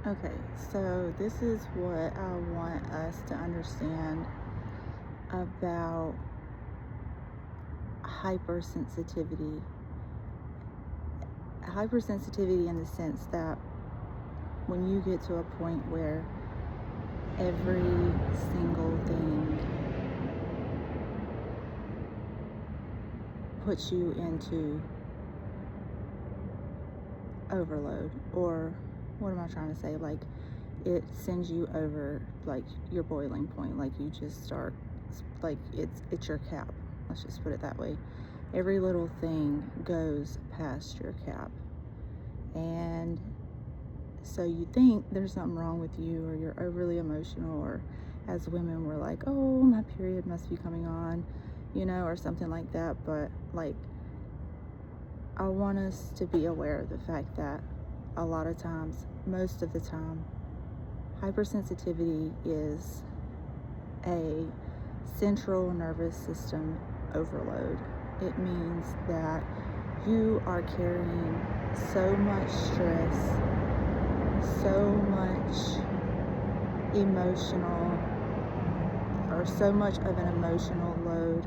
Okay, so this is what I want us to understand about hypersensitivity. Hypersensitivity, in the sense that when you get to a point where every single thing puts you into overload, or what am I trying to say? Like, it sends you over like your boiling point. Like, you just start, like, it's your cap. Let's just put it that way. Every little thing goes past your cap, and so you think there's something wrong with you, or you're overly emotional, or as women we're like, oh, my period must be coming on, or something like that. But like, I want us to be aware of the fact that a lot of times, most of the time, hypersensitivity is a central nervous system overload. It means that you are carrying so much stress, so much emotional, or so much of an emotional load.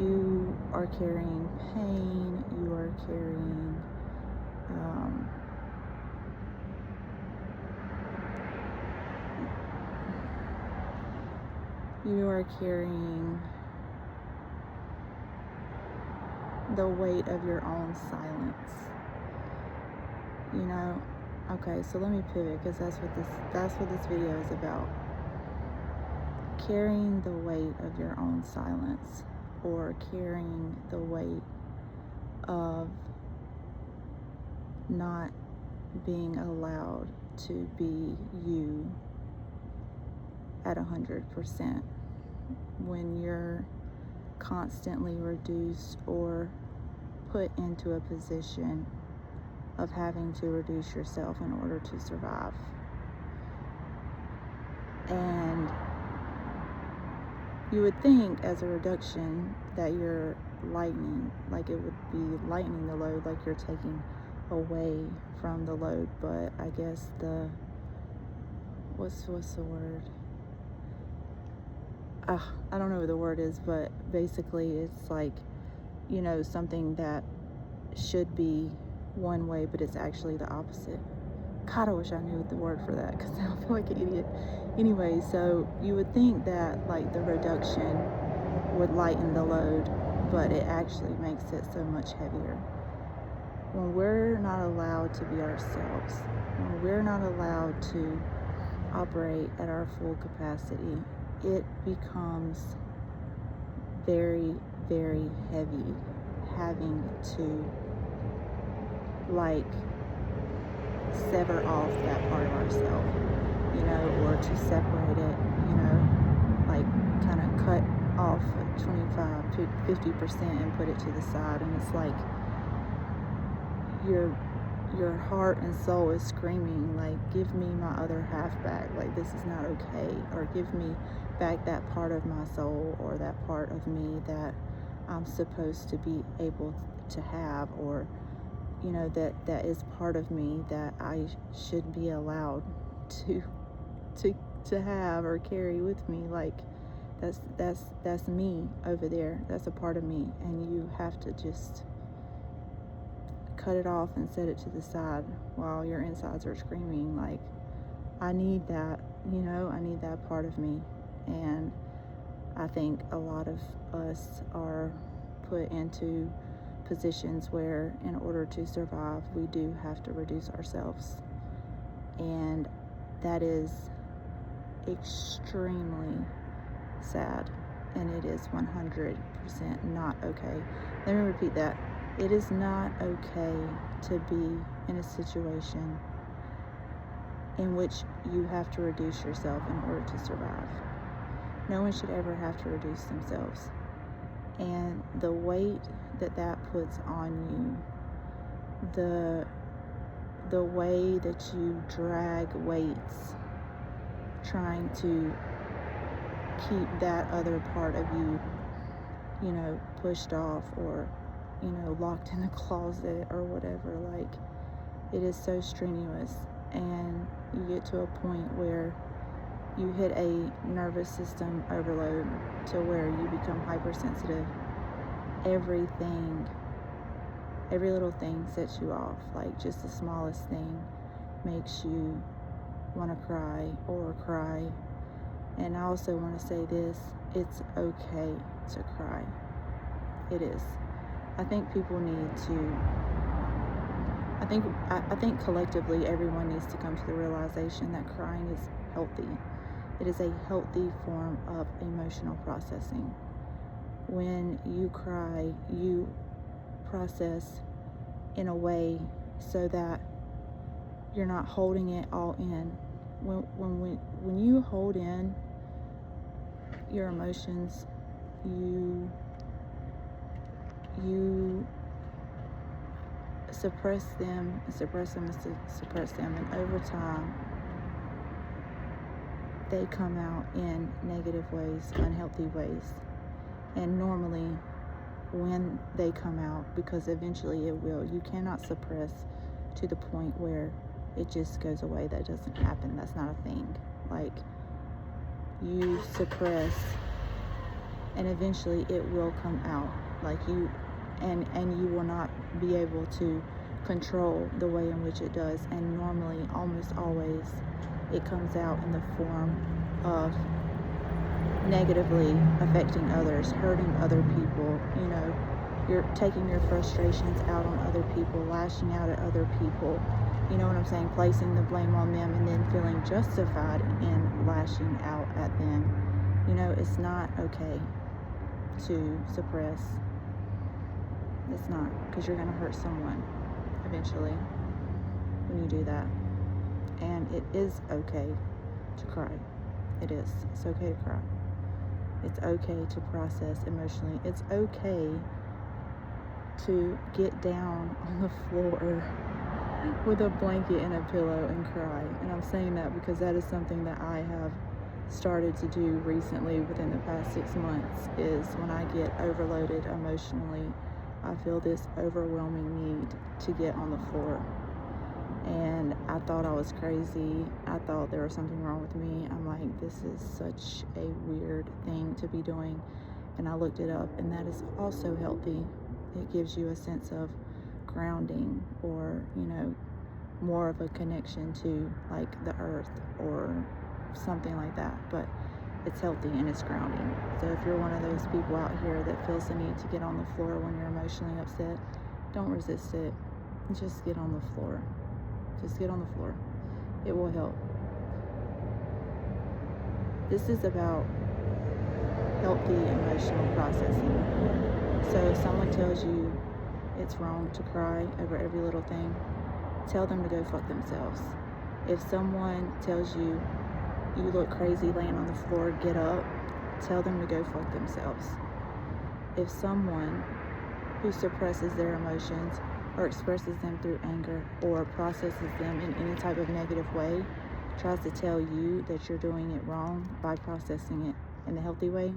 You are carrying pain, you are carrying the weight of your own silence. Okay, so let me pivot, because that's what this video is about. Carrying the weight of your own silence, or carrying the weight of not being allowed to be you at 100%, when you're constantly reduced or put into a position of having to reduce yourself in order to survive. And you would think, as a reduction, that you're lightening, like it would be lightening the load, like you're taking away from the load. But I guess what's the word? I don't know what the word is, but basically it's like, something that should be one way, but it's actually the opposite. God, I wish I knew the word for that, because I feel like an idiot. Anyway, so you would think that like the reduction would lighten the load, but it actually makes it so much heavier. When we're not allowed to be ourselves, when we're not allowed to operate at our full capacity, it becomes very, very heavy, having to like sever off that part of ourselves, or to separate it, like kind of cut off 25 to 50% and put it to the side. And it's like your heart and soul is screaming, like, give me my other half back, like, this is not okay, or give me back that part of my soul, or that part of me that I'm supposed to be able to have, or that is part of me that I should be allowed to have or carry with me. Like, that's me over there, that's a part of me, and you have to just cut it off and set it to the side while your insides are screaming, like, I need that, I need that part of me. And I think a lot of us are put into positions where, in order to survive, we do have to reduce ourselves, and that is extremely sad, and it is 100% not okay. Let me repeat that. It is not okay to be in a situation in which you have to reduce yourself in order to survive. No one should ever have to reduce themselves. And the weight that puts on you, the way that you drag weights, trying to keep that other part of you, pushed off, or, locked in a closet or whatever, like, it is so strenuous. and you get to a point where you hit a nervous system overload to where you become hypersensitive. Everything, every little thing sets you off. Like just the smallest thing makes you want to cry or cry. And I also want to say this, it's okay to cry. It is. I think people need to, I think collectively everyone needs to come to the realization that crying is healthy. It is a healthy form of emotional processing. When you cry, you process in a way so that you're not holding it all in. When you hold in your emotions, you suppress them, and over time they come out in negative ways, unhealthy ways. And normally when they come out, because eventually it will, you cannot suppress to the point where it just goes away. That doesn't happen. That's not a thing. Like, you suppress and eventually it will come out. Like you, and you will not be able to control the way in which it does. And normally, almost always, it comes out in the form of negatively affecting others, hurting other people. You know, you're taking your frustrations out on other people, lashing out at other people. You know what I'm saying? Placing the blame on them and then feeling justified in lashing out at them. You know, it's not okay to suppress. It's not, because you're going to hurt someone eventually when you do that. And it is okay to cry. It is. It's okay to cry. It's okay to process emotionally. It's okay to get down on the floor with a blanket and a pillow and cry. And I'm saying that because that is something that I have started to do recently within the past 6 months, is when I get overloaded emotionally, I feel this overwhelming need to get on the floor. And I thought I was crazy. I thought there was something wrong with me. I'm like, this is such a weird thing to be doing. And I looked it up, and that is also healthy. It gives you a sense of grounding, or, you know, more of a connection to like the earth or something like that. But it's healthy and it's grounding. So if you're one of those people out here that feels the need to get on the floor when you're emotionally upset, don't resist it. Just get on the floor. Just get on the floor. It will help. This is about healthy emotional processing. So if someone tells you it's wrong to cry over every little thing, tell them to go fuck themselves. If someone tells you you look crazy laying on the floor, get up, tell them to go fuck themselves. If someone who suppresses their emotions or expresses them through anger or processes them in any type of negative way tries to tell you that you're doing it wrong by processing it in the healthy way,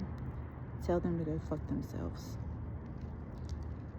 tell them to go fuck themselves.